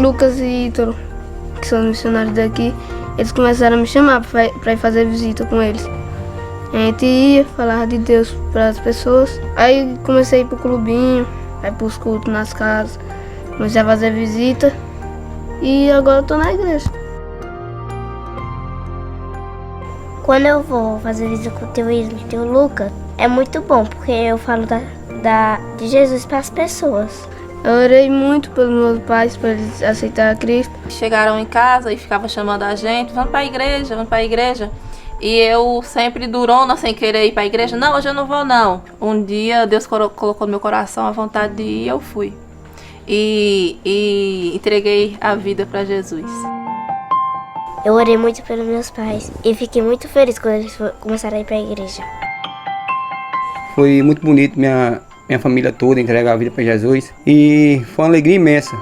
Lucas e Ítalo, que são os missionários daqui, eles começaram a me chamar para ir fazer visita com eles. A gente ia falar de Deus para as pessoas. Aí comecei a ir pro clubinho, aí pros cultos nas casas, comecei a fazer visita e agora eu tô na igreja. Quando eu vou fazer visita com o teu Ismo e o teu Lucas, é muito bom, porque eu falo de Jesus para as pessoas. Eu orei muito pelos meus pais para eles aceitarem a Cristo. Chegaram em casa e ficavam chamando a gente, vamos para a igreja, vamos para a igreja. E eu sempre durona, sem querer ir para a igreja, não, hoje eu não vou não. Um dia Deus colocou no meu coração a vontade de ir e eu fui. E entreguei a vida para Jesus. Eu orei muito pelos meus pais e fiquei muito feliz quando eles começaram a ir para a igreja. Foi muito bonito minha família toda entregar a vida para Jesus e foi uma alegria imensa.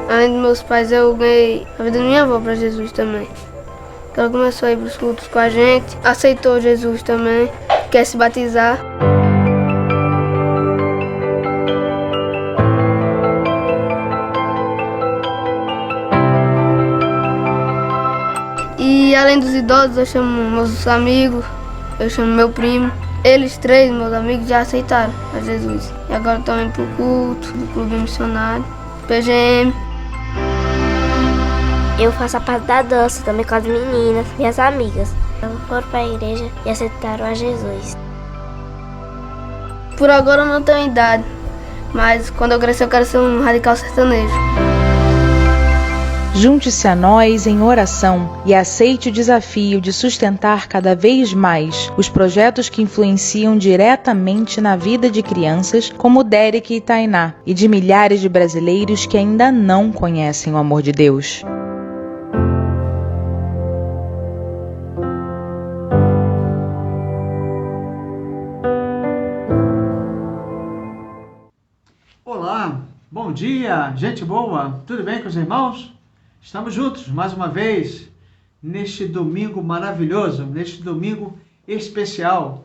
Além dos meus pais, eu ganhei a vida da minha avó para Jesus também. Ela começou a ir para os cultos com a gente, aceitou Jesus também, quer se batizar. E além dos idosos, eu chamo meus amigos, eu chamo meu primo. Eles três, meus amigos, já aceitaram a Jesus. E agora estão indo pro culto, do clube missionário, PGM. Eu faço a parte da dança também com as meninas, minhas amigas. Elas foram para a igreja e aceitaram a Jesus. Por agora eu não tenho idade, mas quando eu crescer eu quero ser um radical sertanejo. Junte-se a nós em oração e aceite o desafio de sustentar cada vez mais os projetos que influenciam diretamente na vida de crianças como Derek e Tainá e de milhares de brasileiros que ainda não conhecem o amor de Deus. Olá, bom dia, gente boa, tudo bem com os irmãos? Estamos juntos mais uma vez neste domingo maravilhoso, neste domingo especial.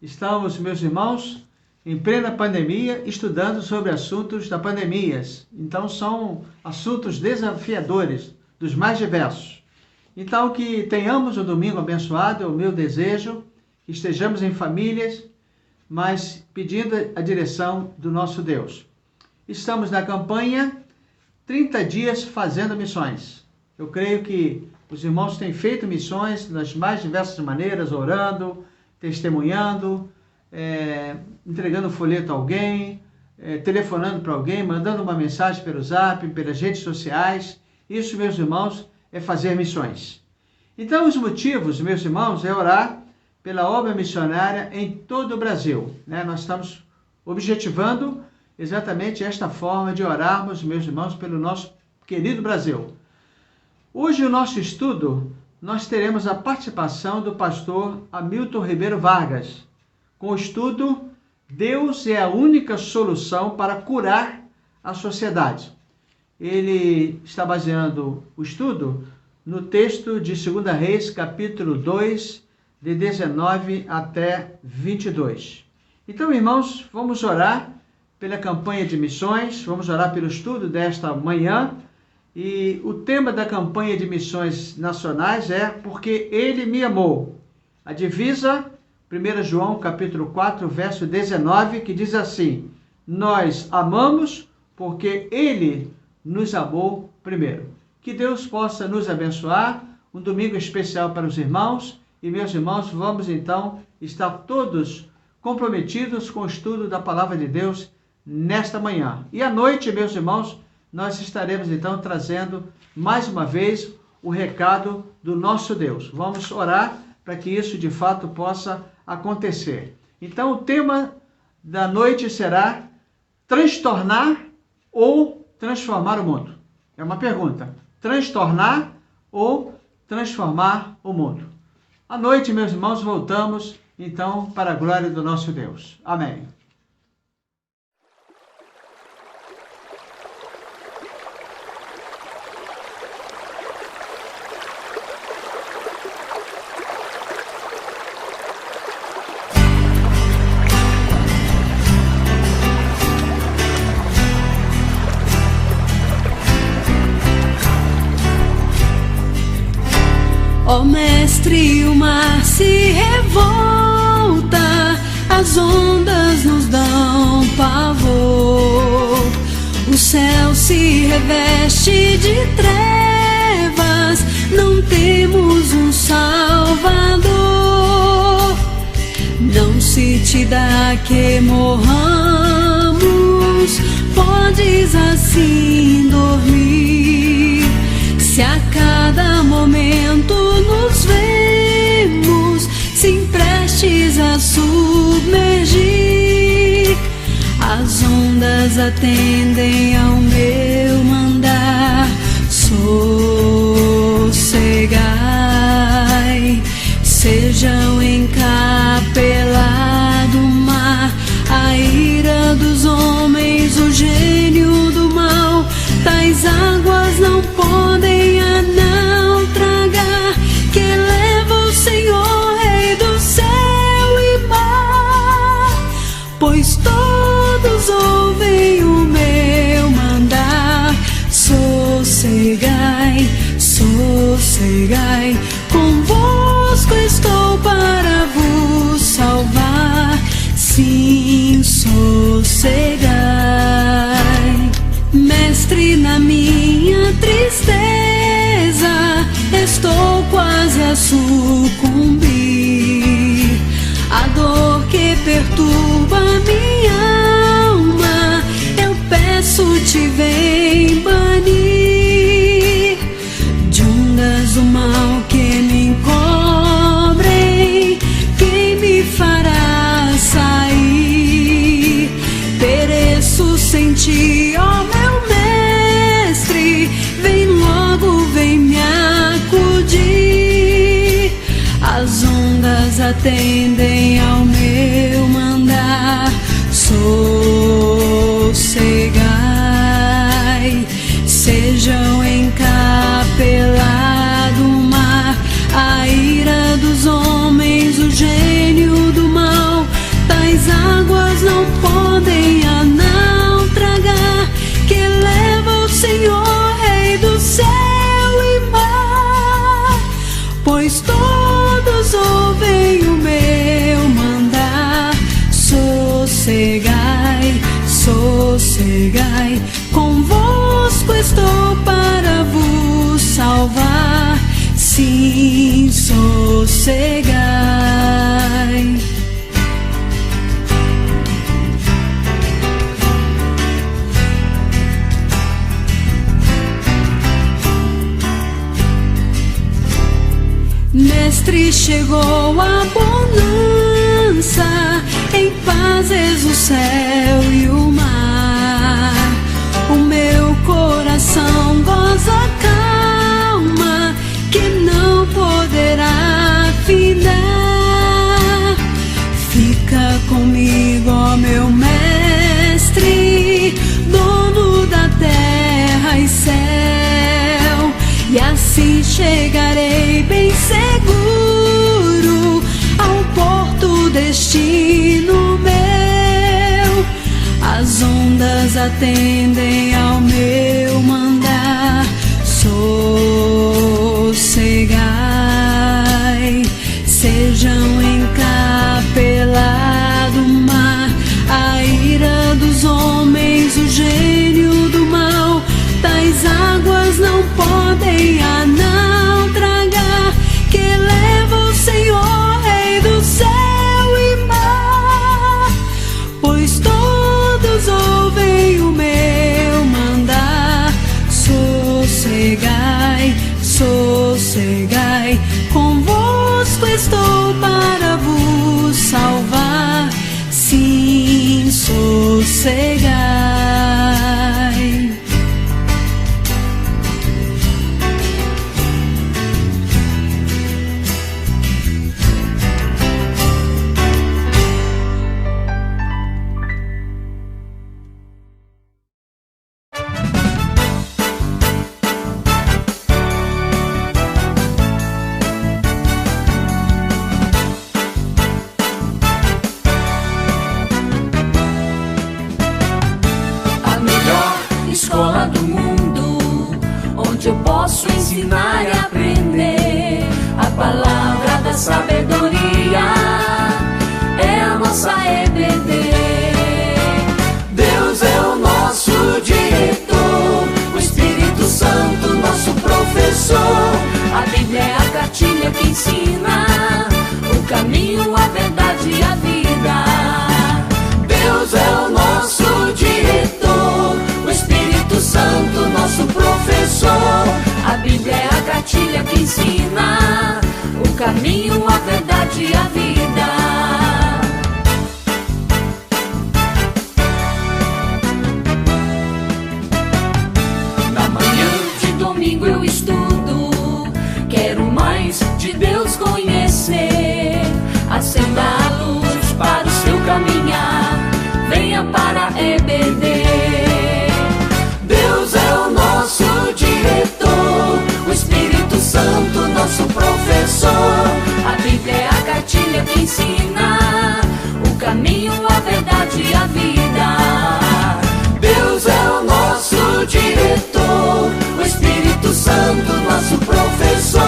Estamos, meus irmãos, em plena pandemia, estudando sobre assuntos da pandemias. Então são assuntos desafiadores, dos mais diversos. Então que tenhamos um domingo abençoado, é o meu desejo, que estejamos em famílias, mas pedindo a direção do nosso Deus. Estamos na campanha 30 dias fazendo missões. Eu creio que os irmãos têm feito missões das mais diversas maneiras, orando, testemunhando, entregando folheto a alguém, telefonando para alguém, mandando uma mensagem pelo Zap, pelas redes sociais. Isso, meus irmãos, é fazer missões. Então, os motivos, meus irmãos, é orar pela obra missionária em todo o Brasil. Nós estamos objetivando exatamente esta forma de orarmos, meus irmãos, pelo nosso querido Brasil. Hoje, o nosso estudo, nós teremos a participação do pastor Hamilton Ribeiro Vargas, com o estudo Deus é a única solução para curar a sociedade. Ele está baseando o estudo no texto de 2 Reis, capítulo 2, de 19 até 22. Então, irmãos, vamos orar pela campanha de missões, vamos orar pelo estudo desta manhã, e o tema da campanha de missões nacionais é Porque Ele me amou. A divisa, 1 João capítulo 4, verso 19, que diz assim: nós amamos porque Ele nos amou primeiro. Que Deus possa nos abençoar, um domingo especial para os irmãos, e meus irmãos, vamos então estar todos comprometidos com o estudo da Palavra de Deus nesta manhã. E à noite, meus irmãos, nós estaremos então trazendo mais uma vez o recado do nosso Deus. Vamos orar para que isso de fato possa acontecer. Então o tema da noite será transtornar ou transformar o mundo. É uma pergunta. Transtornar ou transformar o mundo. À noite, meus irmãos, voltamos então para a glória do nosso Deus. Amém. Ó Mestre, o mar se revolta, as ondas nos dão pavor. O céu se reveste de trevas, não temos um Salvador. Não se te dá que morramos, podes assim dormir. Se a cada momento nos vemos, se prestes a submergir, as ondas atendem ao meu mandar. Sossegai, sejam encapelado o mar, a ira dos homens, o gênio do mal. Tais águas não podem a não tragar, que eleva o Senhor, Rei do céu e mar. Pois todos ouvem o meu mandar. Sossegai, sossegai, convosco estou para vos salvar. Sim, sossegai. Mestre, na minha tristeza estou quase a sucumbir. A dor que perturba minha alma, eu peço-te, vem banir. De ondas do mal que me encobrem, quem me fará sair? Pereço sem ti, ó meu Mestre, vem logo, vem me acudir. As ondas atendem ao meu mandar. Sossegai, sejam encapelado o mar, a ira dos homens, o gênio do mal. Tais águas não podem a não tragar, que eleva o Senhor, Rei do céu e mar. Pois todos ouvem o meu mandar. Sossegai, sossegai, convosco estou para vos salvar. Sim, sossegai. Mestre, chegou a bonança, em pazes o céu e o mar. O meu coração goza calma, que não poderá findar. Fica comigo, ó meu Mestre, dono da terra e céu, e assim chegarei bem seguro ao porto, destino meu. As ondas atendem ao meu mandar. Sossegai, sejam encapelado o mar, a ira dos homens, o gênio do mal. Tais águas não podem a não tragar, que eleva o Senhor, Rei do céu e mar. Pois todos ouvem o meu mandar. Sossegai, sossegai, convosco estou para vos salvar. Sim, sossegai. Escola do mundo, onde eu posso ensinar e aprender a palavra da sabedoria é a nossa EBD. Deus é o nosso diretor, o Espírito Santo nosso professor. A Bíblia é a cartilha que ensina o caminho, a verdade e a vida. Deus é o nosso diretor, o Espírito Santo nosso professor. A Bíblia é a cartilha que ensina o caminho, a verdade e a vida. Na manhã de domingo eu estudo, quero mais de Deus conhecer. Acenda a luz para o seu caminhar, venha para a EBD. Deus é o nosso diretor, o Espírito Santo nosso professor. A Bíblia é a cartilha que ensina o caminho, a verdade e a vida. Deus é o nosso diretor, o Espírito Santo nosso professor.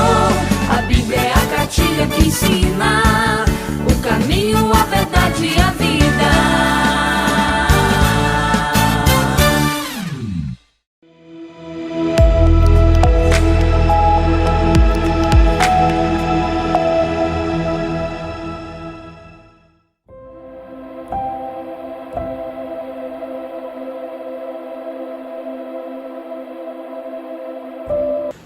A Bíblia é a cartilha que ensina o caminho, a verdade e a vida.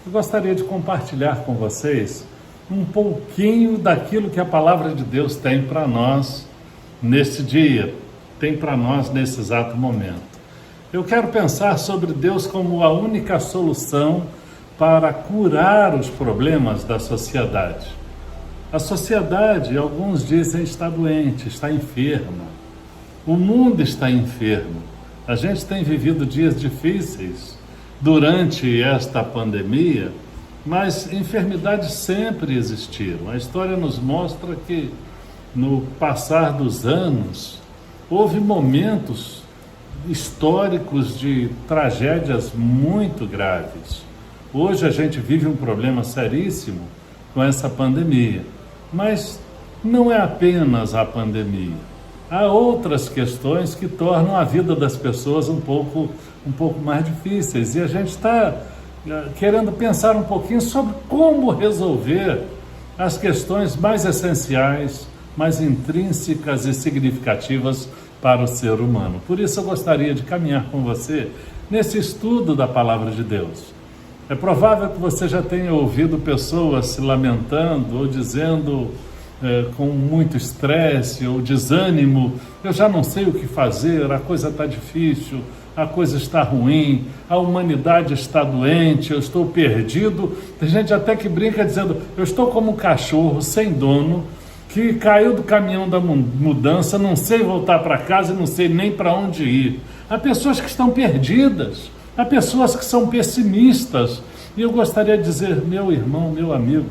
Eu gostaria de compartilhar com vocês um pouquinho daquilo que a palavra de Deus tem para nós nesse dia, tem para nós nesse exato momento. Eu quero pensar sobre Deus como a única solução para curar os problemas da sociedade. A sociedade, alguns dizem, está doente, está enferma. O mundo está enfermo. A gente tem vivido dias difíceis durante esta pandemia, mas enfermidades sempre existiram. A história nos mostra que, no passar dos anos, houve momentos históricos de tragédias muito graves. Hoje a gente vive um problema seríssimo com essa pandemia, mas não é apenas a pandemia. Há outras questões que tornam a vida das pessoas um pouco mais difíceis, e a gente está querendo pensar um pouquinho sobre como resolver as questões mais essenciais, mais intrínsecas e significativas para o ser humano. Por isso eu gostaria de caminhar com você nesse estudo da Palavra de Deus. É provável que você já tenha ouvido pessoas se lamentando ou dizendo com muito estresse ou desânimo: eu já não sei o que fazer, a coisa está difícil, a coisa está ruim, a humanidade está doente, eu estou perdido. Tem gente até que brinca dizendo: eu estou como um cachorro sem dono, que caiu do caminhão da mudança, não sei voltar para casa, não sei nem para onde ir. Há pessoas que estão perdidas, há pessoas que são pessimistas. E eu gostaria de dizer, meu irmão, meu amigo,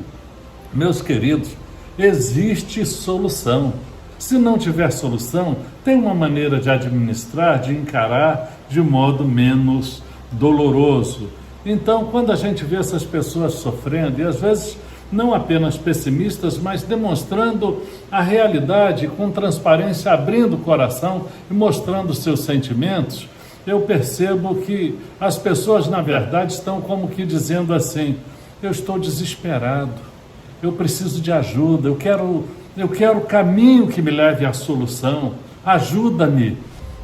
meus queridos, existe solução. Se não tiver solução, tem uma maneira de administrar, de encarar de modo menos doloroso. Então, quando a gente vê essas pessoas sofrendo, e às vezes não apenas pessimistas, mas demonstrando a realidade com transparência, abrindo o coração e mostrando seus sentimentos, eu percebo que as pessoas, na verdade, estão como que dizendo assim: eu estou desesperado, eu preciso de ajuda, eu quero o caminho que me leve à solução, ajuda-me,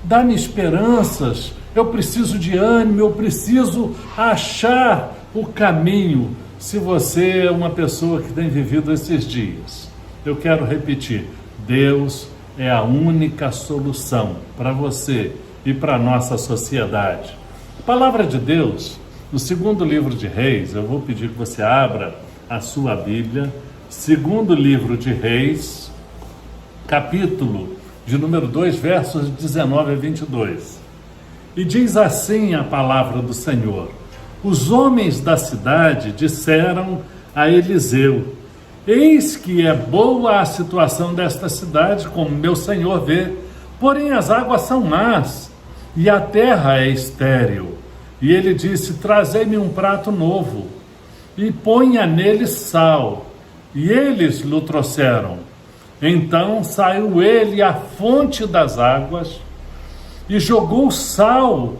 dá-me esperanças, eu preciso de ânimo, eu preciso achar o caminho. Se você é uma pessoa que tem vivido esses dias, eu quero repetir: Deus é a única solução para você e para a nossa sociedade. A palavra de Deus, no segundo livro de Reis, eu vou pedir que você abra a sua Bíblia, segundo livro de Reis, capítulo de número 2, versos 19 a 22. E diz assim a palavra do Senhor: os homens da cidade disseram a Eliseu: eis que é boa a situação desta cidade, como meu senhor vê, porém as águas são más e a terra é estéril. E ele disse: trazei-me um prato novo e ponha nele sal, e eles lhe trouxeram. Então saiu ele à fonte das águas e jogou sal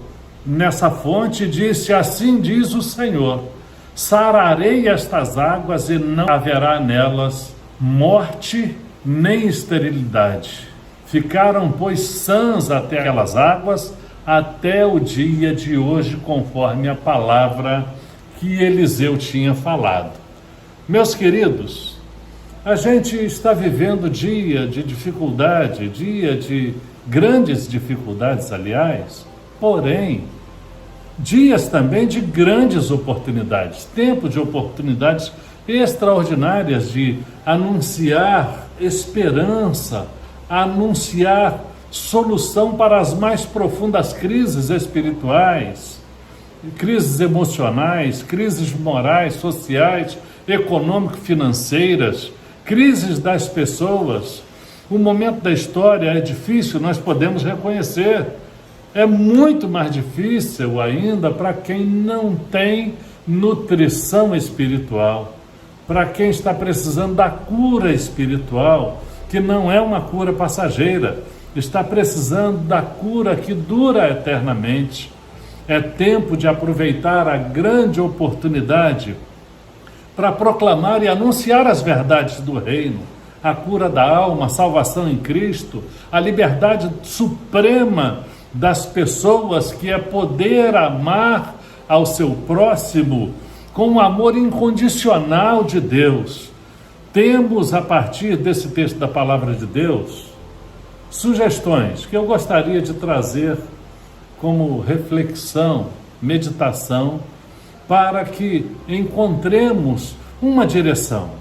nessa fonte e disse: assim diz o Senhor, sararei estas águas e não haverá nelas morte nem esterilidade. Ficaram, pois, sãs até aquelas águas, até o dia de hoje, conforme a palavra que Eliseu tinha falado. Meus queridos, a gente está vivendo dia de dificuldade, dia de grandes dificuldades, aliás, porém, dias também de grandes oportunidades, tempo de oportunidades extraordinárias de anunciar esperança, anunciar solução para as mais profundas crises espirituais, crises emocionais, crises morais, sociais, econômico-financeiras, crises das pessoas. O momento da história é difícil, nós podemos reconhecer. É muito mais difícil ainda para quem não tem nutrição espiritual, para quem está precisando da cura espiritual, que não é uma cura passageira, está precisando da cura que dura eternamente. É tempo de aproveitar a grande oportunidade para proclamar e anunciar as verdades do reino, a cura da alma, a salvação em Cristo, a liberdade suprema das pessoas, que é poder amar ao seu próximo com o amor incondicional de Deus. Temos, a partir desse texto da palavra de Deus, sugestões que eu gostaria de trazer como reflexão, meditação, para que encontremos uma direção.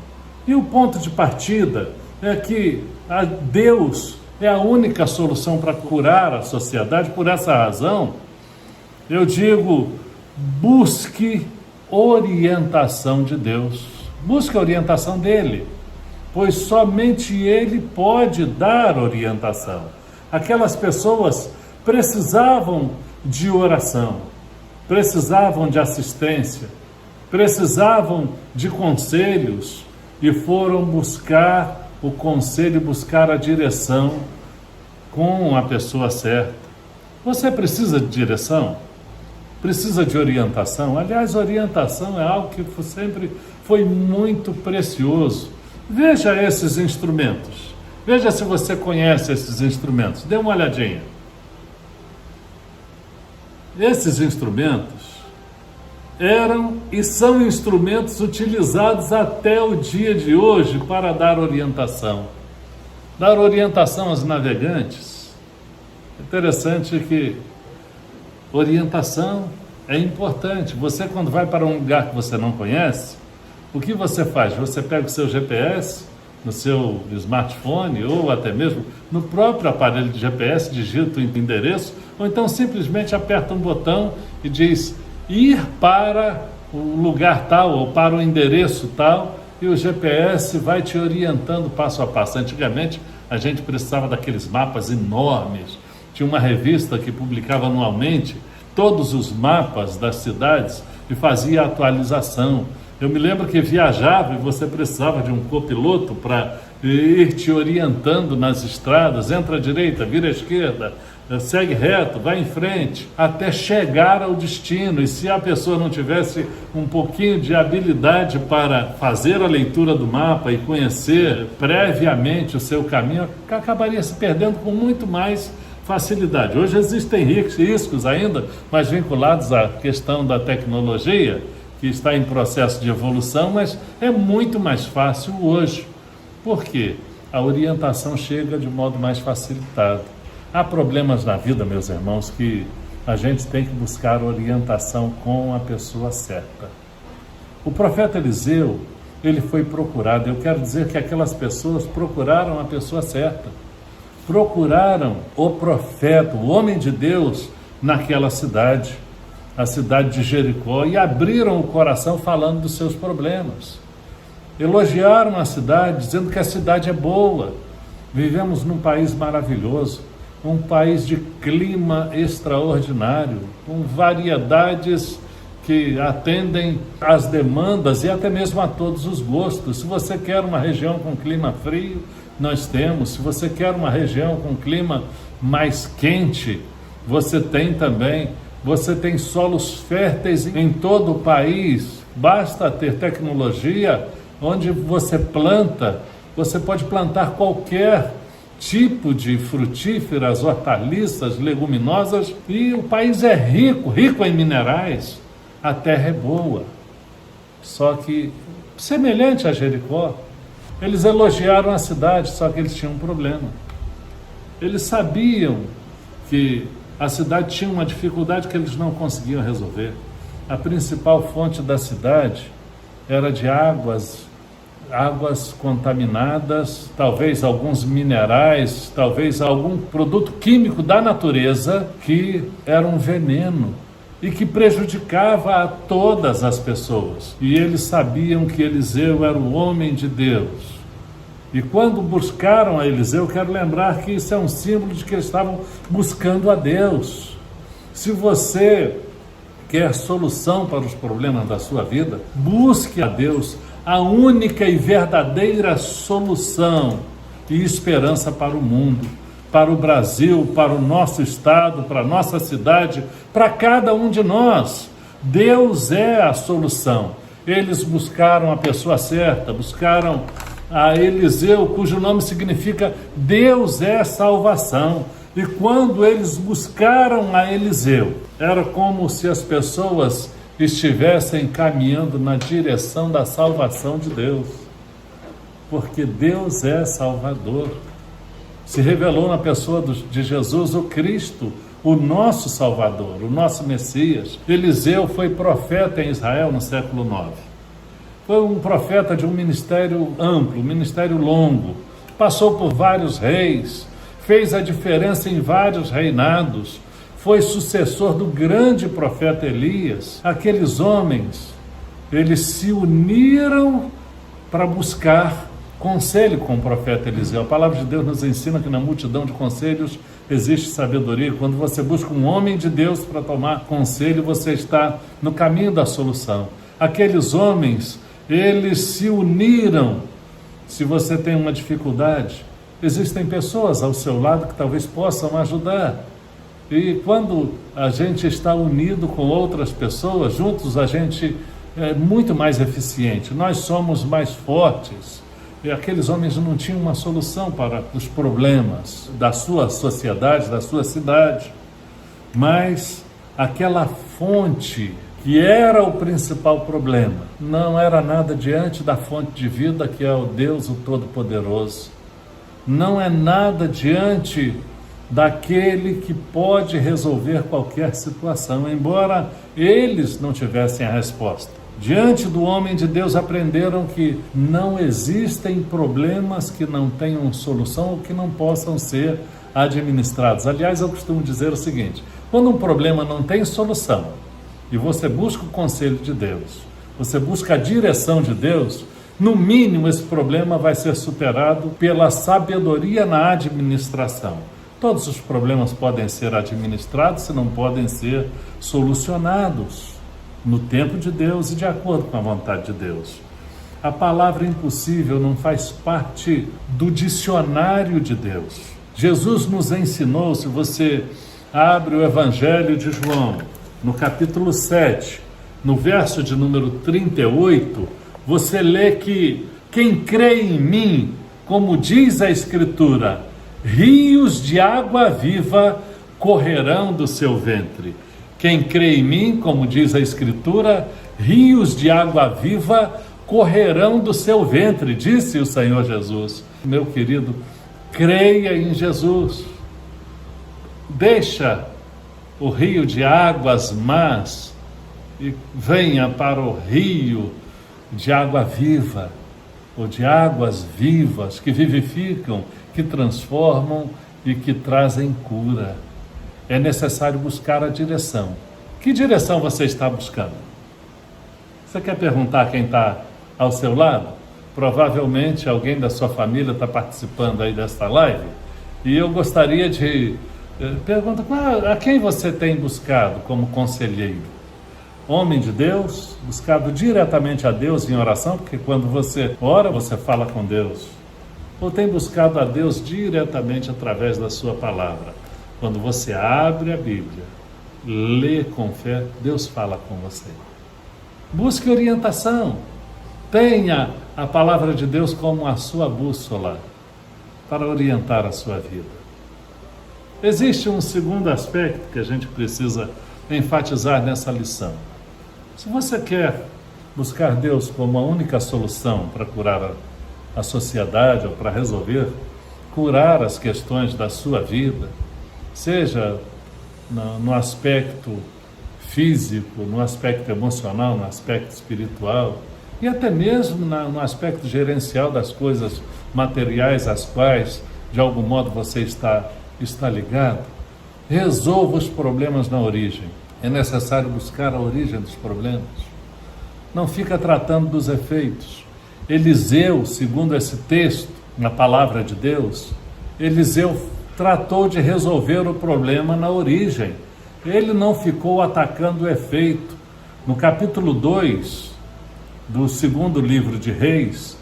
E o ponto de partida é que Deus é a única solução para curar a sociedade. Por essa razão, eu digo, busque orientação de Deus. Busque a orientação dele, pois somente ele pode dar orientação. Aquelas pessoas precisavam de oração, precisavam de assistência, precisavam de conselhos e foram buscar o conselho, buscar a direção com a pessoa certa. Você precisa de direção? Precisa de orientação? Aliás, orientação é algo que sempre foi muito precioso. Veja esses instrumentos. Veja se você conhece esses instrumentos. Dê uma olhadinha. Esses instrumentos eram e são instrumentos utilizados até o dia de hoje para dar orientação. Dar orientação aos navegantes. Interessante que orientação é importante. Você, quando vai para um lugar que você não conhece, o que você faz? Você pega o seu GPS no seu smartphone ou até mesmo no próprio aparelho de GPS, digita o endereço, ou então simplesmente aperta um botão e diz ir para o lugar tal ou para o endereço tal, e o GPS vai te orientando passo a passo. Antigamente a gente precisava daqueles mapas enormes. Tinha uma revista que publicava anualmente todos os mapas das cidades e fazia atualização. Eu me lembro que viajava e você precisava de um copiloto para ir te orientando nas estradas. Entra à direita, vira à esquerda, segue reto, vai em frente, até chegar ao destino. E se a pessoa não tivesse um pouquinho de habilidade para fazer a leitura do mapa e conhecer previamente o seu caminho, acabaria se perdendo com muito mais facilidade. Hoje existem riscos ainda, mas vinculados à questão da tecnologia, que está em processo de evolução, mas é muito mais fácil hoje. Por quê? A orientação chega de modo mais facilitado. Há problemas na vida, meus irmãos, que a gente tem que buscar orientação com a pessoa certa. O profeta Eliseu, ele foi procurado. Eu quero dizer que aquelas pessoas procuraram a pessoa certa. Procuraram o profeta, o homem de Deus, naquela cidade, a cidade de Jericó, e abriram o coração falando dos seus problemas. Elogiaram a cidade, dizendo que a cidade é boa. Vivemos num país maravilhoso, um país de clima extraordinário, com variedades que atendem às demandas e até mesmo a todos os gostos. Se você quer uma região com clima frio, nós temos. Se você quer uma região com clima mais quente, você tem também. Você tem solos férteis em todo o país. Basta ter tecnologia onde você planta. Você pode plantar qualquer tipo de frutíferas, hortaliças, leguminosas, e o país é rico, rico em minerais. A terra é boa. Só que, semelhante a Jericó, eles elogiaram a cidade, só que eles tinham um problema. Eles sabiam que a cidade tinha uma dificuldade que eles não conseguiam resolver. A principal fonte da cidade era de águas contaminadas, talvez alguns minerais, talvez algum produto químico da natureza que era um veneno e que prejudicava a todas as pessoas. E eles sabiam que Eliseu era o homem de Deus. E quando buscaram a Eliseu, quero lembrar que isso é um símbolo de que eles estavam buscando a Deus. Se você quer solução para os problemas da sua vida, busque a Deus, a única e verdadeira solução e esperança para o mundo, para o Brasil, para o nosso estado, para a nossa cidade, para cada um de nós. Deus é a solução. Eles buscaram a pessoa certa, buscaram a Eliseu, cujo nome significa Deus é salvação. E quando eles buscaram a Eliseu, era como se as pessoas estivessem caminhando na direção da salvação de Deus, porque Deus é Salvador. Se revelou na pessoa de Jesus, o Cristo, o nosso Salvador, o nosso Messias. Eliseu foi profeta em Israel no século IX. Foi um profeta de um ministério amplo, um ministério longo. Passou por vários reis, fez a diferença em vários reinados. Foi sucessor do grande profeta Elias. Aqueles homens, eles se uniram para buscar conselho com o profeta Eliseu. A palavra de Deus nos ensina que na multidão de conselhos existe sabedoria. Quando você busca um homem de Deus para tomar conselho, você está no caminho da solução. Aqueles homens, eles se uniram. Se você tem uma dificuldade, existem pessoas ao seu lado que talvez possam ajudar. E quando a gente está unido com outras pessoas, juntos a gente é muito mais eficiente, nós somos mais fortes. E aqueles homens não tinham uma solução para os problemas da sua sociedade, da sua cidade, mas aquela fonte que era o principal problema não era nada diante da fonte de vida, que é o Deus o Todo-Poderoso. Não é nada diante daquele que pode resolver qualquer situação, embora eles não tivessem a resposta. Diante do homem de Deus aprenderam que não existem problemas que não tenham solução ou que não possam ser administrados. Aliás, eu costumo dizer o seguinte: quando um problema não tem solução e você busca o conselho de Deus, você busca a direção de Deus, no mínimo esse problema vai ser superado pela sabedoria na administração. Todos os problemas podem ser administrados, se não podem ser solucionados no tempo de Deus e de acordo com a vontade de Deus. A palavra impossível não faz parte do dicionário de Deus. Jesus nos ensinou, se você abre o Evangelho de João, no capítulo 7, no verso de número 38, você lê que quem crê em mim, como diz a Escritura, rios de água viva correrão do seu ventre. Quem crê em mim, como diz a Escritura, rios de água viva correrão do seu ventre, disse o Senhor Jesus. Meu querido, creia em Jesus. Deixa o rio de águas más e venha para o rio de água viva, ou de águas vivas que vivificam, que transformam e que trazem cura. É necessário buscar a direção. Que direção você está buscando? Você quer perguntar a quem está ao seu lado? Provavelmente alguém da sua família está participando aí desta live, e eu gostaria de perguntar a quem você tem buscado como conselheiro. homem de Deus, buscado diretamente a Deus em oração, porque quando você ora, você fala com Deus, ou tem buscado a Deus diretamente através da sua palavra? Quando você abre a Bíblia, lê com fé, Deus fala com você. Busque orientação. Tenha a palavra de Deus como a sua bússola para orientar a sua vida. Existe um segundo aspecto que a gente precisa enfatizar nessa lição. Se você quer buscar Deus como a única solução para curar a sociedade ou para curar as questões da sua vida, seja no aspecto físico, no aspecto emocional, no aspecto espiritual e até mesmo no aspecto gerencial das coisas materiais às quais, de algum modo, você está ligado, resolva os problemas na origem. É necessário buscar a origem dos problemas. Não fica tratando dos efeitos. Eliseu, segundo esse texto, na palavra de Deus, Eliseu tratou de resolver o problema na origem. Ele não ficou atacando o efeito. No capítulo 2 do segundo livro de Reis,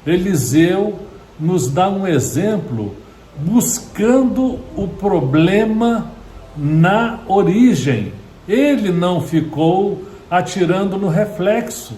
Eliseu nos dá um exemplo buscando o problema na origem. Ele não ficou atirando no reflexo.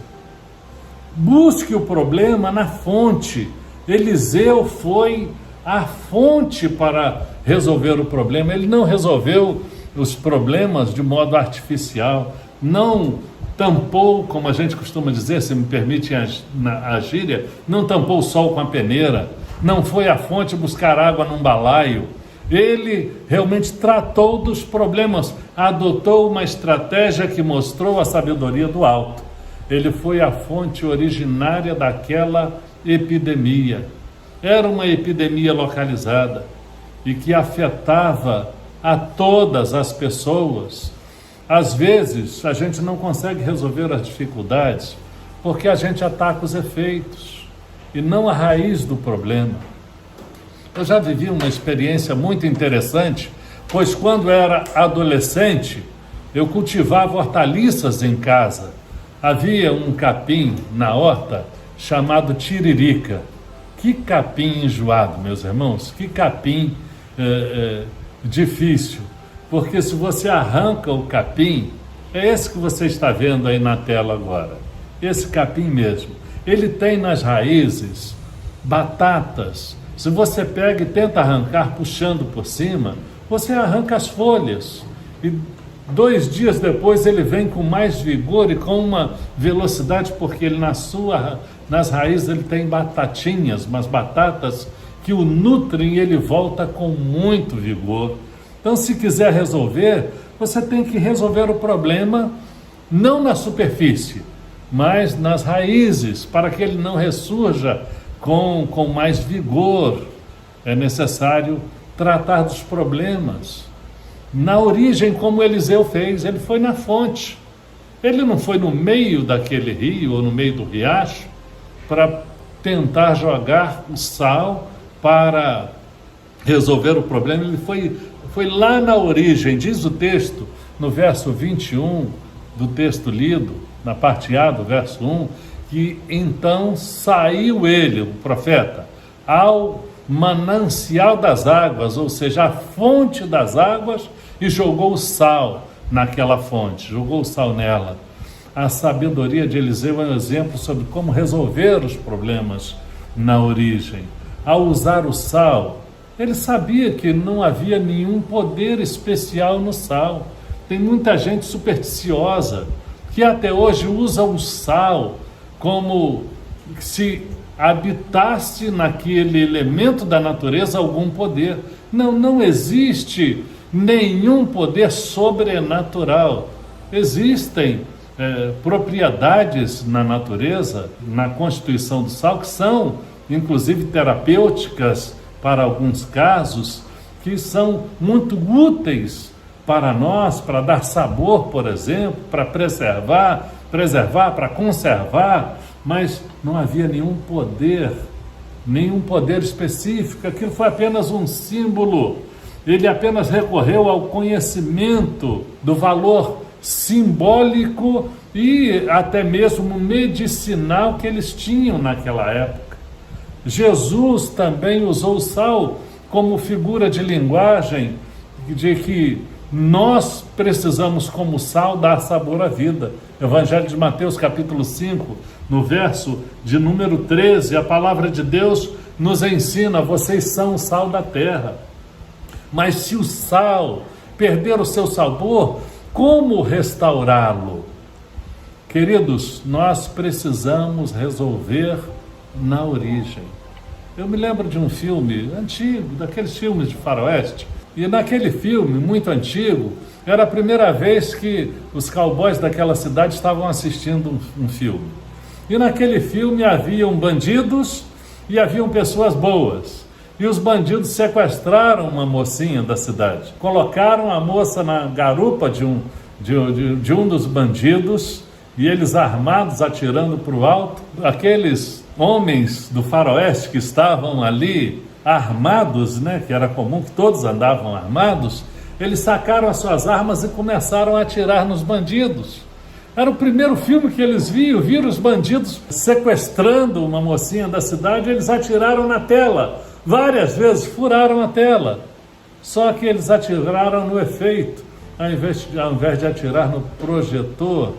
Busque o problema na fonte. Eliseu foi a fonte para resolver o problema. Ele não resolveu os problemas de modo artificial, não tampou, como a gente costuma dizer, se me permite a gíria, não tampou o sol com a peneira, não foi à fonte buscar água num balaio. Ele realmente tratou dos problemas, adotou uma estratégia que mostrou a sabedoria do alto. Ele foi a fonte originária daquela epidemia. Era uma epidemia localizada e que afetava a todas as pessoas. Às vezes, a gente não consegue resolver as dificuldades porque a gente ataca os efeitos e não a raiz do problema. Eu já vivi uma experiência muito interessante, pois quando era adolescente, eu cultivava hortaliças em casa. Havia um capim na horta chamado tiririca. Que capim enjoado, meus irmãos, que capim difícil. Porque se você arranca o capim, é esse que você está vendo aí na tela agora, esse capim mesmo. Ele tem nas raízes batatas. Se você pega e tenta arrancar puxando por cima, você arranca as folhas. E 2 dias depois ele vem com mais vigor e com uma velocidade, porque ele nas raízes ele tem batatinhas, umas batatas que o nutrem e ele volta com muito vigor. Então, se quiser resolver, você tem que resolver o problema não na superfície, mas nas raízes, para que ele não ressurja com mais vigor. É necessário tratar dos problemas na origem, como Eliseu fez. Ele foi na fonte. Ele não foi no meio daquele rio ou no meio do riacho para tentar jogar o sal para resolver o problema. Ele foi lá na origem. Diz o texto, no verso 21 do texto lido, na parte A do verso 1, que então saiu ele, o profeta, ao manancial das águas, ou seja, a fonte das águas, e jogou o sal naquela fonte, jogou o sal nela. A sabedoria de Eliseu é um exemplo sobre como resolver os problemas na origem. Ao usar o sal, ele sabia que não havia nenhum poder especial no sal. Tem muita gente supersticiosa que até hoje usa o sal como se habitasse naquele elemento da natureza algum poder. Não existe nenhum poder sobrenatural. Existem propriedades na natureza, na constituição do sal, que são inclusive terapêuticas para alguns casos, que são muito úteis para nós, para dar sabor, por exemplo, para preservar, para conservar, mas não havia nenhum poder específico. Aquilo foi apenas um símbolo. Ele apenas recorreu ao conhecimento do valor simbólico e até mesmo medicinal que eles tinham naquela época. Jesus também usou o sal como figura de linguagem de que nós precisamos, como sal, dar sabor à vida. Evangelho de Mateus, capítulo 5, no verso de número 13, a palavra de Deus nos ensina: vocês são o sal da terra. Mas se o sal perder o seu sabor, como restaurá-lo? Queridos, nós precisamos resolver na origem. Eu me lembro de um filme antigo, daqueles filmes de faroeste, e naquele filme, muito antigo, era a primeira vez que os cowboys daquela cidade estavam assistindo um filme. E naquele filme haviam bandidos e haviam pessoas boas. E os bandidos sequestraram uma mocinha da cidade. Colocaram a moça na garupa de um dos bandidos, e eles armados, atirando para o alto. Aqueles homens do faroeste que estavam ali armados, né, que era comum que todos andavam armados, eles sacaram as suas armas e começaram a atirar nos bandidos. Era o primeiro filme que eles viram os bandidos sequestrando uma mocinha da cidade. Eles atiraram na tela, várias vezes furaram a tela, só que eles atiraram no efeito, ao invés de atirar no projetor,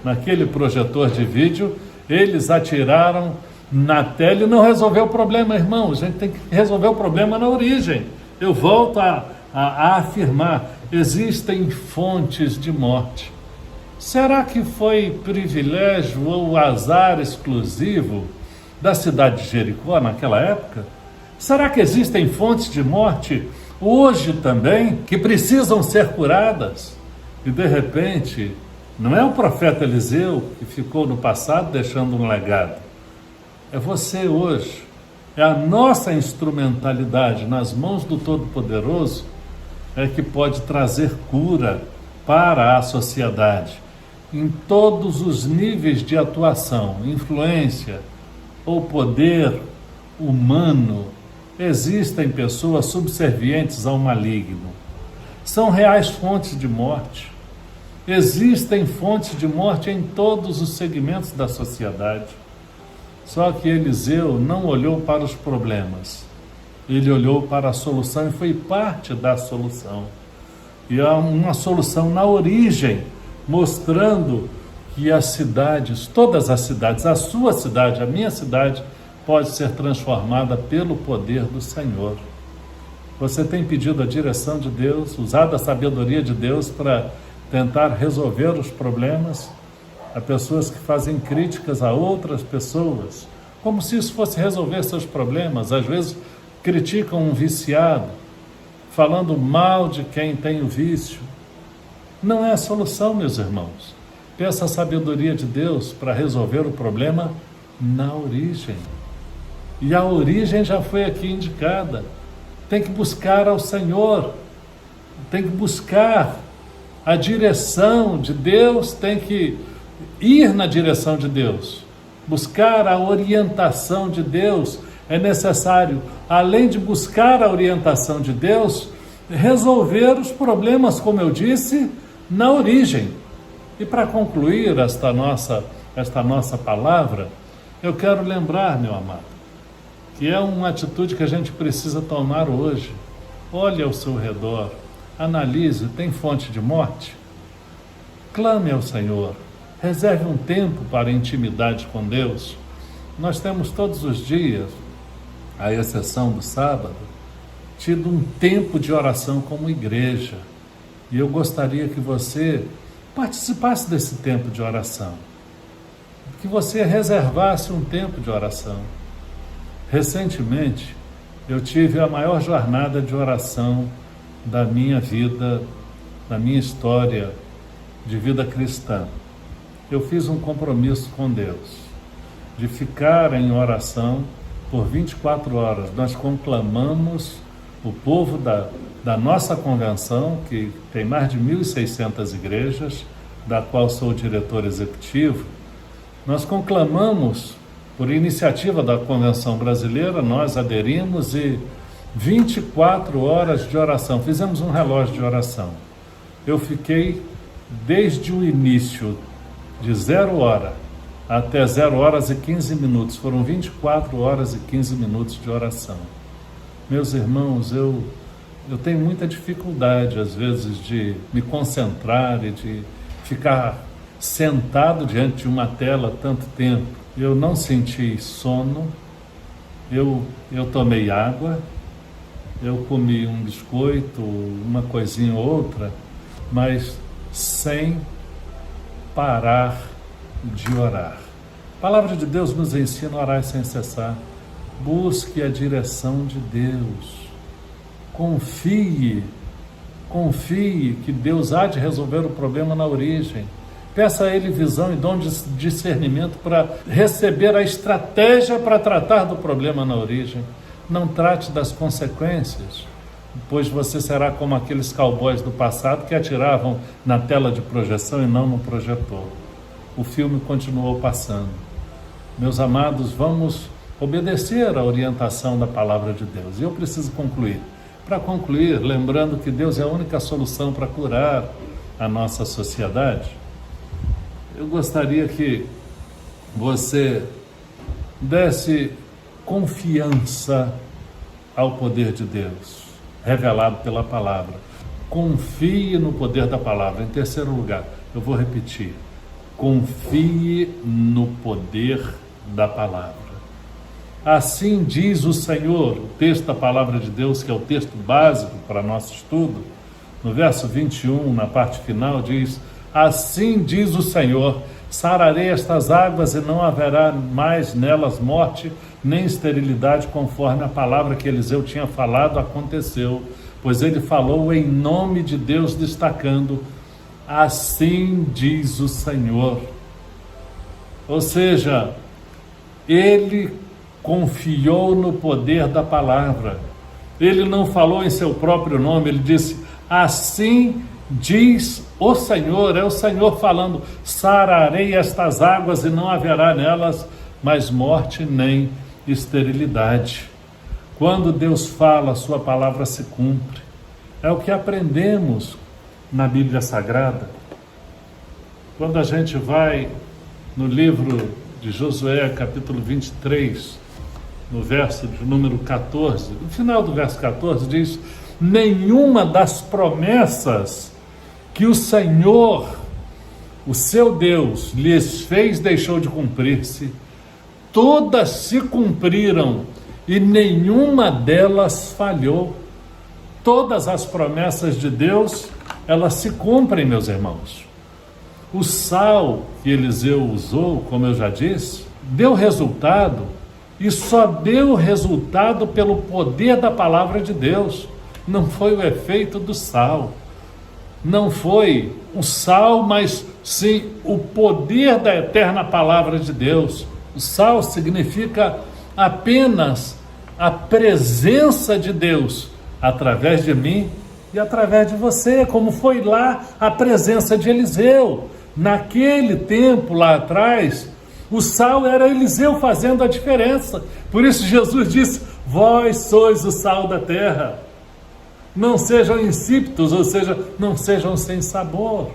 naquele projetor de vídeo, eles atiraram na tela e não resolveu o problema, irmão. A gente tem que resolver o problema na origem. Eu volto a afirmar: existem fontes de morte. Será que foi privilégio ou azar exclusivo da cidade de Jericó naquela época? Será que existem fontes de morte hoje também que precisam ser curadas? E de repente, não é o profeta Eliseu que ficou no passado deixando um legado. É você hoje. É a nossa instrumentalidade nas mãos do Todo-Poderoso que pode trazer cura para a sociedade, em todos os níveis de atuação, influência ou poder humano. Existem pessoas subservientes ao maligno. São reais fontes de morte. Existem fontes de morte em todos os segmentos da sociedade. Só que Eliseu não olhou para os problemas. Ele olhou para a solução e foi parte da solução. E há uma solução na origem, mostrando que as cidades, todas as cidades, a sua cidade, a minha cidade, pode ser transformada pelo poder do Senhor. Você tem pedido a direção de Deus, usado a sabedoria de Deus para tentar resolver os problemas? Há pessoas que fazem críticas a outras pessoas, como se isso fosse resolver seus problemas. Às vezes criticam um viciado, falando mal de quem tem o vício. Não é a solução, meus irmãos. Peça a sabedoria de Deus para resolver o problema na origem. E a origem já foi aqui indicada. Tem que buscar ao Senhor, tem que buscar a direção de Deus, tem que ir na direção de Deus, buscar a orientação de Deus. É necessário, além de buscar a orientação de Deus, resolver os problemas, como eu disse, na origem. E para concluir esta nossa palavra, eu quero lembrar, meu amado, que é uma atitude que a gente precisa tomar hoje. Olhe ao seu redor, analise: tem fonte de morte? Clame ao Senhor, reserve um tempo para a intimidade com Deus. Nós temos todos os dias, à exceção do sábado, tido um tempo de oração como igreja. E eu gostaria que você participasse desse tempo de oração, que você reservasse um tempo de oração. Recentemente, eu tive a maior jornada de oração da minha vida, da minha história de vida cristã. Eu fiz um compromisso com Deus, de ficar em oração por 24 horas. Nós conclamamos o povo da nossa convenção, que tem mais de 1.600 igrejas, da qual sou o diretor executivo. Nós conclamamos, por iniciativa da Convenção Brasileira, nós aderimos, e 24 horas de oração. Fizemos um relógio de oração. Eu fiquei desde o início de 0 hora até 0 horas e 15 minutos, foram 24 horas e 15 minutos de oração. Meus irmãos, eu tenho muita dificuldade, às vezes, de me concentrar e de ficar sentado diante de uma tela tanto tempo. Eu não senti sono, eu tomei água, eu comi um biscoito, uma coisinha ou outra, mas sem parar de orar. A palavra de Deus nos ensina a orar sem cessar. Busque a direção de Deus. Confie que Deus há de resolver o problema na origem. Peça a Ele visão e dom de discernimento para receber a estratégia para tratar do problema na origem. Não trate das consequências, pois você será como aqueles cowboys do passado que atiravam na tela de projeção e não no projetor. O filme continuou passando. Meus amados, vamos obedecer à orientação da palavra de Deus. E eu preciso concluir. Para concluir, lembrando que Deus é a única solução para curar a nossa sociedade, eu gostaria que você desse confiança ao poder de Deus, revelado pela palavra. Confie no poder da palavra. Em terceiro lugar, eu vou repetir. Confie no poder da palavra. Assim diz o Senhor, o texto da palavra de Deus, que é o texto básico para nosso estudo, no verso 21, na parte final, diz: assim diz o Senhor, sararei estas águas e não haverá mais nelas morte nem esterilidade, conforme a palavra que Eliseu tinha falado aconteceu, pois ele falou em nome de Deus, destacando: assim diz o Senhor. Ou seja, ele confiou no poder da palavra. Ele não falou em seu próprio nome, ele disse: assim diz o Senhor. É o Senhor falando: sararei estas águas e não haverá nelas mais morte nem esterilidade. Quando Deus fala, a sua palavra se cumpre. É o que aprendemos na Bíblia Sagrada. Quando a gente vai no livro de Josué, capítulo 23, no verso de número 14, no final do verso 14 diz: nenhuma das promessas que o Senhor, o seu Deus, lhes fez deixou de cumprir-se. Todas se cumpriram e nenhuma delas falhou. Todas as promessas de Deus, elas se cumprem, meus irmãos. O sal que Eliseu usou, como eu já disse, deu resultado, e só deu resultado pelo poder da palavra de Deus. Não foi o efeito do sal, não foi o sal, mas sim o poder da eterna palavra de Deus. O sal significa apenas a presença de Deus através de mim e através de você, como foi lá a presença de Eliseu. Naquele tempo lá atrás, o sal era Eliseu fazendo a diferença. Por isso Jesus disse: vós sois o sal da terra. Não sejam insípidos, ou seja, não sejam sem sabor.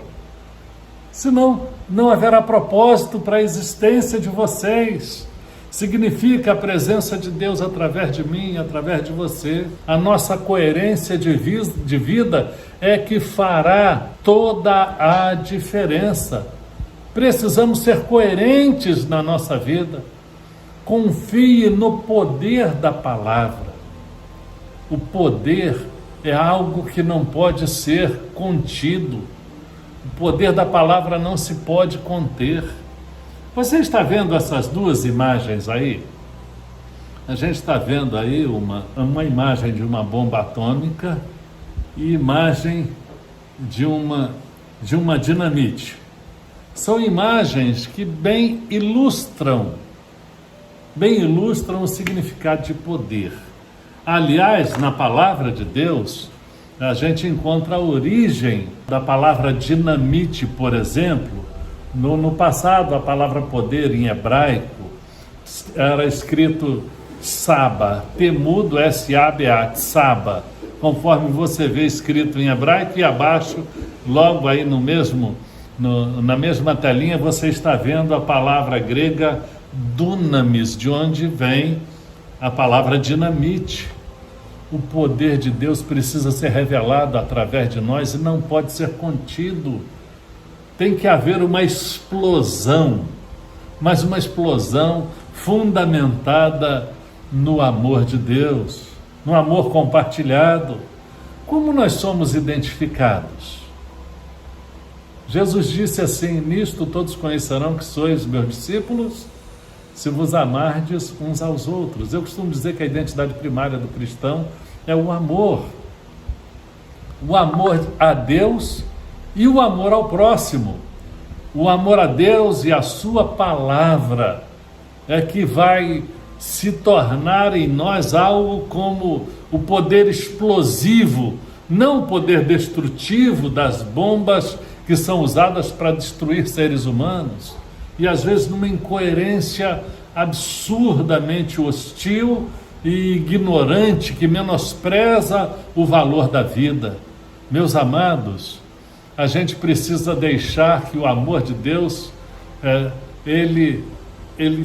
Senão não haverá propósito para a existência de vocês. Significa a presença de Deus através de mim, através de você. A nossa coerência de vida é que fará toda a diferença. Precisamos ser coerentes na nossa vida. Confie no poder da palavra. O poder é algo que não pode ser contido. O poder da palavra não se pode conter. Você está vendo essas duas imagens aí? A gente está vendo aí uma imagem de uma bomba atômica e imagem de uma dinamite. São imagens que bem ilustram o significado de poder. Aliás, na palavra de Deus, a gente encontra a origem da palavra dinamite, por exemplo. No passado, a palavra poder em hebraico era escrito Saba, temudo S-A-B-A, Saba, conforme você vê escrito em hebraico, e abaixo, logo aí na mesma telinha, você está vendo a palavra grega dunamis, de onde vem a palavra dinamite. O poder de Deus precisa ser revelado através de nós e não pode ser contido. Tem que haver uma explosão, mas uma explosão fundamentada no amor de Deus, no amor compartilhado. Como nós somos identificados? Jesus disse assim: nisto todos conhecerão que sois meus discípulos, se vos amardes uns aos outros. Eu costumo dizer que a identidade primária do cristão é o amor a Deus e o amor ao próximo. O amor a Deus e a sua palavra é que vai se tornar em nós algo como o poder explosivo, não o poder destrutivo das bombas que são usadas para destruir seres humanos, e às vezes numa incoerência absurdamente hostil e ignorante que menospreza o valor da vida. Meus amados, a gente precisa deixar que o amor de Deus ele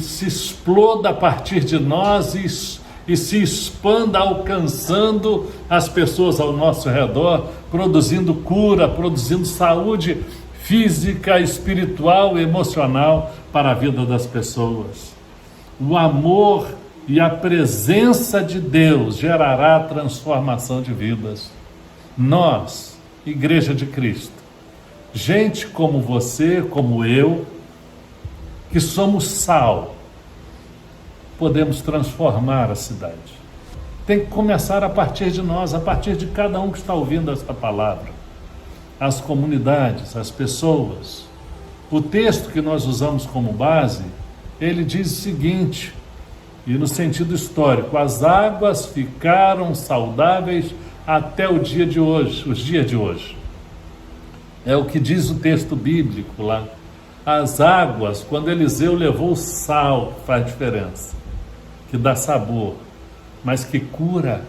se exploda a partir de nós e se expanda, alcançando as pessoas ao nosso redor, produzindo cura, produzindo saúde física, espiritual e emocional para a vida das pessoas. O amor e a presença de Deus gerará a transformação de vidas. Nós, Igreja de Cristo, gente como você, como eu, que somos sal, podemos transformar a cidade. Tem que começar a partir de nós, a partir de cada um que está ouvindo esta palavra. As comunidades, as pessoas. O texto que nós usamos como base, ele diz o seguinte, e no sentido histórico: as águas ficaram saudáveis até os dias de hoje. É o que diz o texto bíblico lá. As águas, quando Eliseu levou o sal, faz diferença, que dá sabor, mas que cura.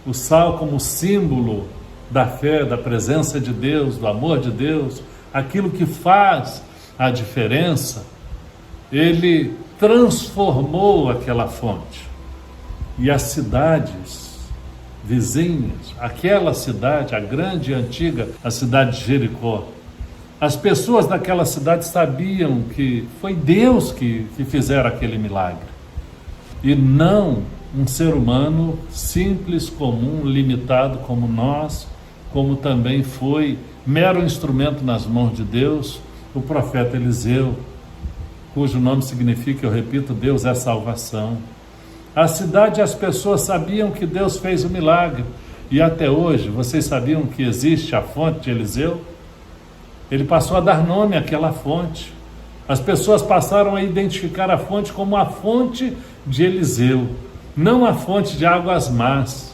O sal como símbolo da fé, da presença de Deus, do amor de Deus, aquilo que faz a diferença, ele transformou aquela fonte. E as cidades vizinhas, aquela cidade, a grande e antiga, a cidade de Jericó, as pessoas daquela cidade sabiam que foi Deus que fizera aquele milagre, e não um ser humano simples, comum, limitado como nós, como também foi mero instrumento nas mãos de Deus, o profeta Eliseu, cujo nome significa, eu repito, Deus é salvação. A cidade e as pessoas sabiam que Deus fez o milagre, e até hoje, vocês sabiam que existe a fonte de Eliseu? Ele passou a dar nome àquela fonte. As pessoas passaram a identificar a fonte como a fonte de Eliseu, não a fonte de águas más,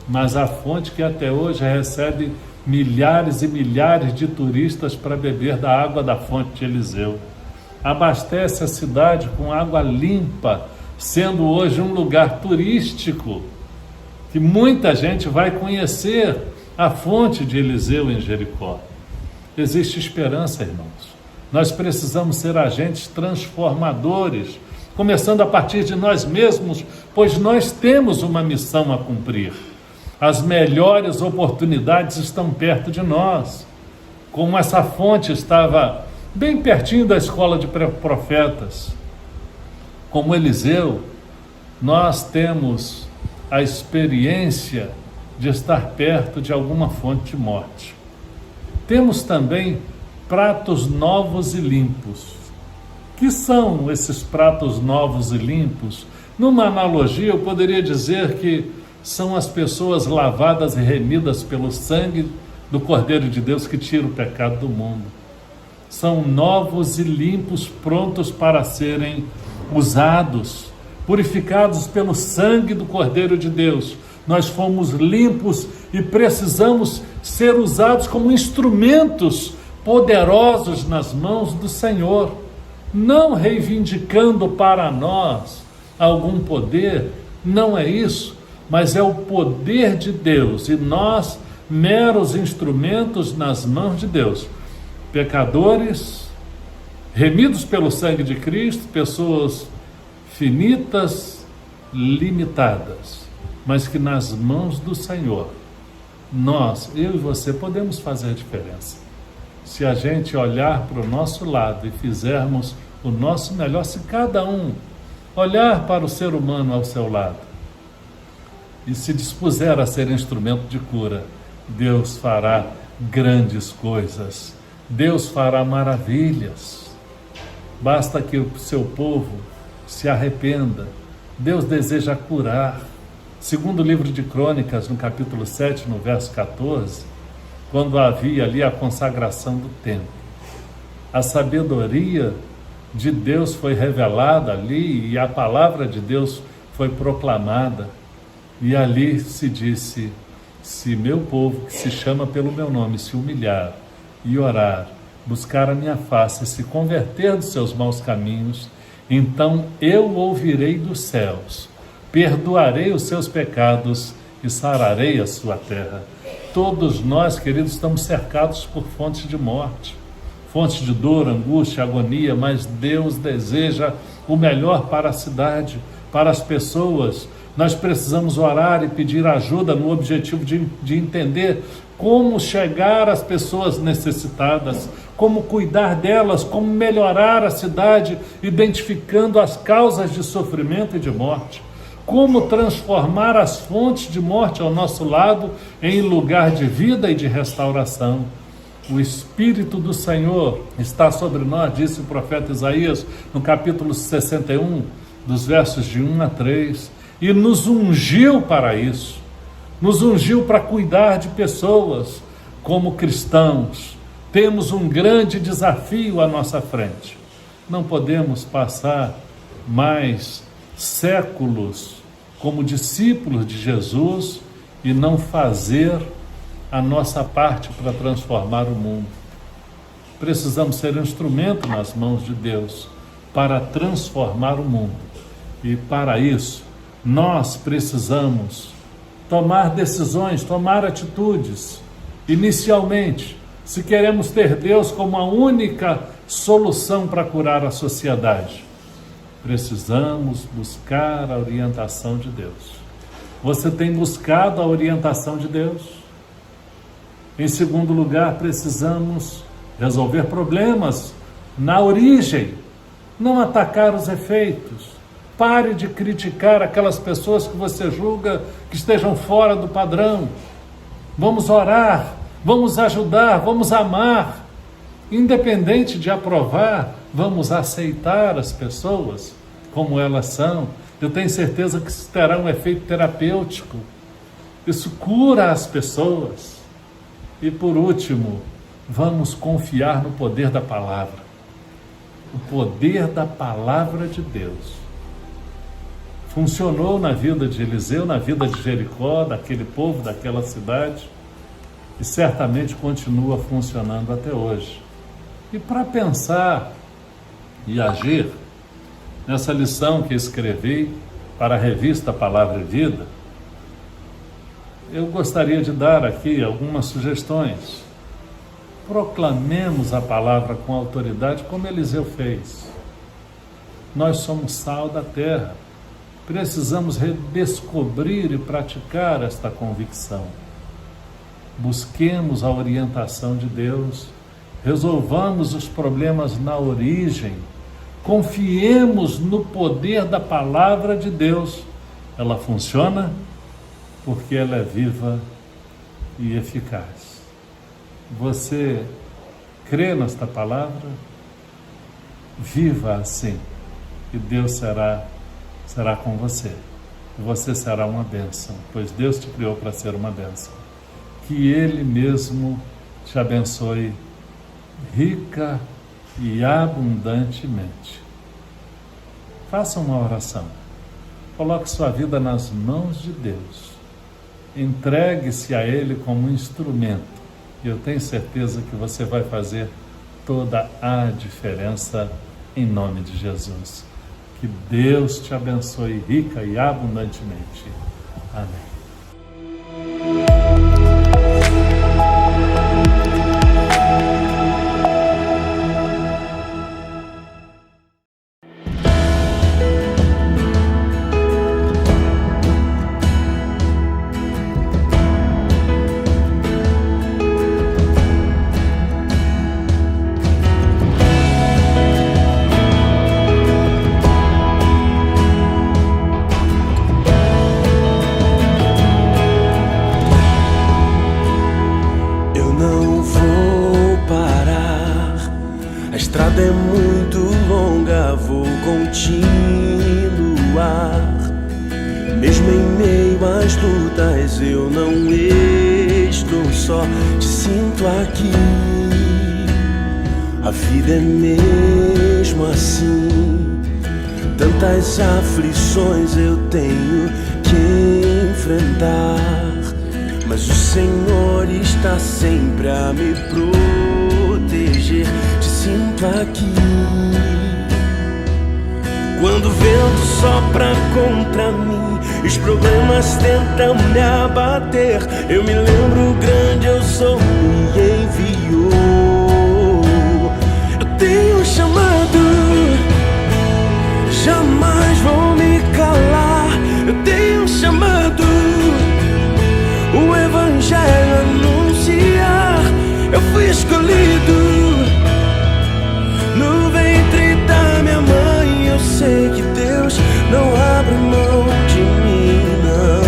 mas a fonte que até hoje recebe milhares e milhares de turistas para beber da água da fonte de Eliseu. Abastece a cidade com água limpa, sendo hoje um lugar turístico, que muita gente vai conhecer a fonte de Eliseu em Jericó. Existe esperança, irmãos. Nós precisamos ser agentes transformadores, começando a partir de nós mesmos, pois nós temos uma missão a cumprir. As melhores oportunidades estão perto de nós. Como essa fonte estava bem pertinho da escola de profetas, como Eliseu, nós temos a experiência de estar perto de alguma fonte de morte. Temos também pratos novos e limpos. Que são esses pratos novos e limpos? Numa analogia, eu poderia dizer que são as pessoas lavadas e remidas pelo sangue do Cordeiro de Deus que tira o pecado do mundo. São novos e limpos, prontos para serem usados, purificados pelo sangue do Cordeiro de Deus. Nós fomos limpos e precisamos ser usados como instrumentos poderosos nas mãos do Senhor, não reivindicando para nós algum poder, não é isso, mas é o poder de Deus e nós, meros instrumentos nas mãos de Deus. Pecadores, remidos pelo sangue de Cristo, pessoas finitas, limitadas, mas que nas mãos do Senhor, nós, eu e você, podemos fazer a diferença. Se a gente olhar para o nosso lado e fizermos o nosso melhor, se cada um olhar para o ser humano ao seu lado e se dispuser a ser instrumento de cura, Deus fará grandes coisas, Deus fará maravilhas. Basta que o seu povo se arrependa. Deus deseja curar. Segundo o livro de Crônicas, no capítulo 7, no verso 14, quando havia ali a consagração do templo, a sabedoria de Deus foi revelada ali e a palavra de Deus foi proclamada. E ali se disse: se meu povo, que se chama pelo meu nome, se humilhar e orar, buscar a minha face e se converter dos seus maus caminhos, então eu ouvirei dos céus, perdoarei os seus pecados e sararei a sua terra. Todos nós, queridos, estamos cercados por fontes de morte, fontes de dor, angústia, agonia, mas Deus deseja o melhor para a cidade, para as pessoas. Nós precisamos orar e pedir ajuda no objetivo de entender como chegar às pessoas necessitadas, como cuidar delas, como melhorar a cidade, identificando as causas de sofrimento e de morte, como transformar as fontes de morte ao nosso lado em lugar de vida e de restauração. O Espírito do Senhor está sobre nós, disse o profeta Isaías, no capítulo 61, dos versos de 1 a 3, e nos ungiu para isso, nos ungiu para cuidar de pessoas. Como cristãos, temos um grande desafio à nossa frente. Não podemos passar mais séculos como discípulos de Jesus e não fazer a nossa parte para transformar o mundo. Precisamos ser instrumento nas mãos de Deus para transformar o mundo. E para isso, nós precisamos tomar decisões, tomar atitudes. Inicialmente, se queremos ter Deus como a única solução para curar a sociedade, precisamos buscar a orientação de Deus. Você tem buscado a orientação de Deus? Em segundo lugar, precisamos resolver problemas na origem, não atacar os efeitos. Pare de criticar aquelas pessoas que você julga que estejam fora do padrão. Vamos orar, vamos ajudar, vamos amar. Independente de aprovar, vamos aceitar as pessoas como elas são. Eu tenho certeza que isso terá um efeito terapêutico. Isso cura as pessoas. E por último, vamos confiar no poder da palavra. O poder da palavra de Deus. Funcionou na vida de Eliseu, na vida de Jericó, daquele povo, daquela cidade, e certamente continua funcionando até hoje. E para pensar e agir, nessa lição que escrevi para a revista Palavra e Vida, eu gostaria de dar aqui algumas sugestões. Proclamemos a palavra com autoridade, como Eliseu fez. Nós somos sal da terra. Precisamos redescobrir e praticar esta convicção. Busquemos a orientação de Deus, resolvamos os problemas na origem, confiemos no poder da palavra de Deus. Ela funciona porque ela é viva e eficaz. Você crê nesta palavra? Viva assim, e Deus será com você. E você será uma bênção, pois Deus te criou para ser uma bênção. Que Ele mesmo te abençoe rica e abundantemente. Faça uma oração. Coloque sua vida nas mãos de Deus. Entregue-se a Ele como instrumento. E eu tenho certeza que você vai fazer toda a diferença em nome de Jesus. Que Deus te abençoe rica e abundantemente. Amém. estrada é muito longa, vou continuar. Mesmo em meio às lutas, eu não estou só, te sinto aqui. A vida é mesmo assim, tantas aflições eu tenho que enfrentar, mas o Senhor está sempre a me proteger, te sinto aqui. Quando o vento sopra contra mim, os problemas tentam me abater, eu me lembro, grande eu sou, me enviou. Eu tenho um chamado, jamais vou me calar. Eu tenho um chamado, o evangelho anunciar. Eu fui escolhido no ventre da minha mãe. Eu sei que Deus não abre mão de mim, não.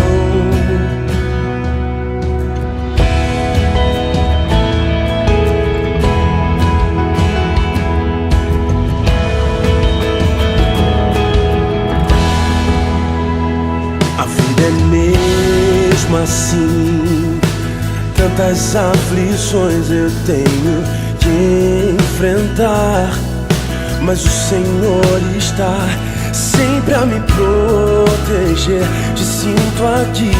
A vida é mesmo assim, tantas aflições eu tenho que enfrentar, mas o Senhor está sempre a me proteger, te sinto aqui.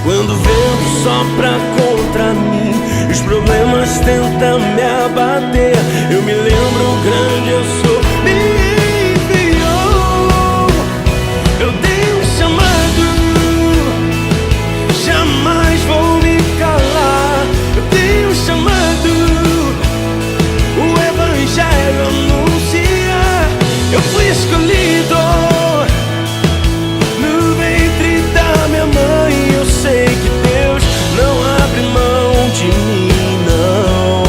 Quando o vento sopra contra mim, os problemas tentam me abater, eu me lembro, grande eu sou, me enviou. Eu tenho um chamado, jamais vou me calar. Eu tenho um chamado, o evangelho anunciar. Eu fui escolhido no ventre da minha mãe. Eu sei que Deus não abre mão de mim, não.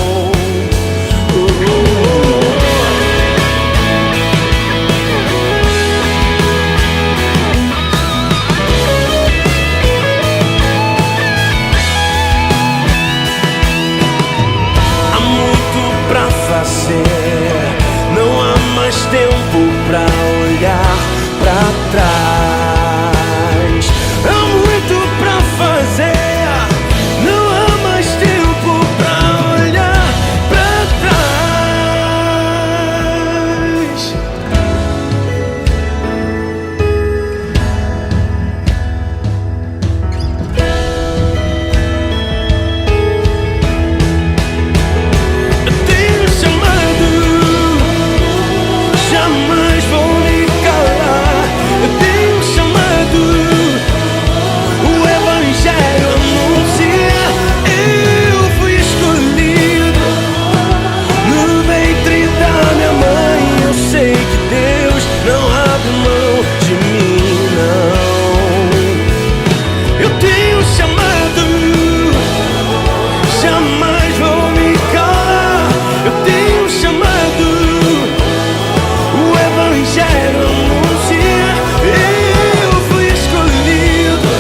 Há muito pra fazer, não há mais tempo pra olhar pra trás. Há muito pra fazer, não há mais tempo pra olhar pra trás. Eu tenho um chamado, jamais vou me calar. Eu tenho um chamado, o evangelho anuncia. Eu fui escolhido no ventre da minha mãe. Eu sei que Deus não abre mão de mim, não. Eu tenho um chamado, jamais vou me calar. Eu tenho um chamado, o evangelho anuncia. Eu fui escolhido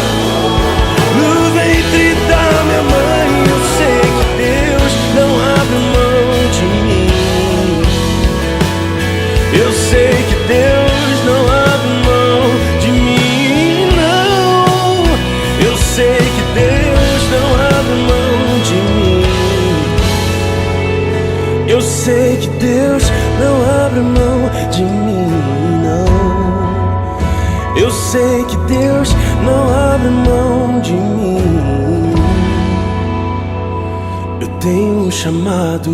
no ventre da minha mãe. Eu sei que Deus não abre mão de mim. Eu sei que Deus não abre mão de mim, não. Eu sei que Deus não abre mão de mim. Eu sei que Deus não abre mão de mim, não. Eu sei que Deus não abre mão de mim. Eu tenho um chamado.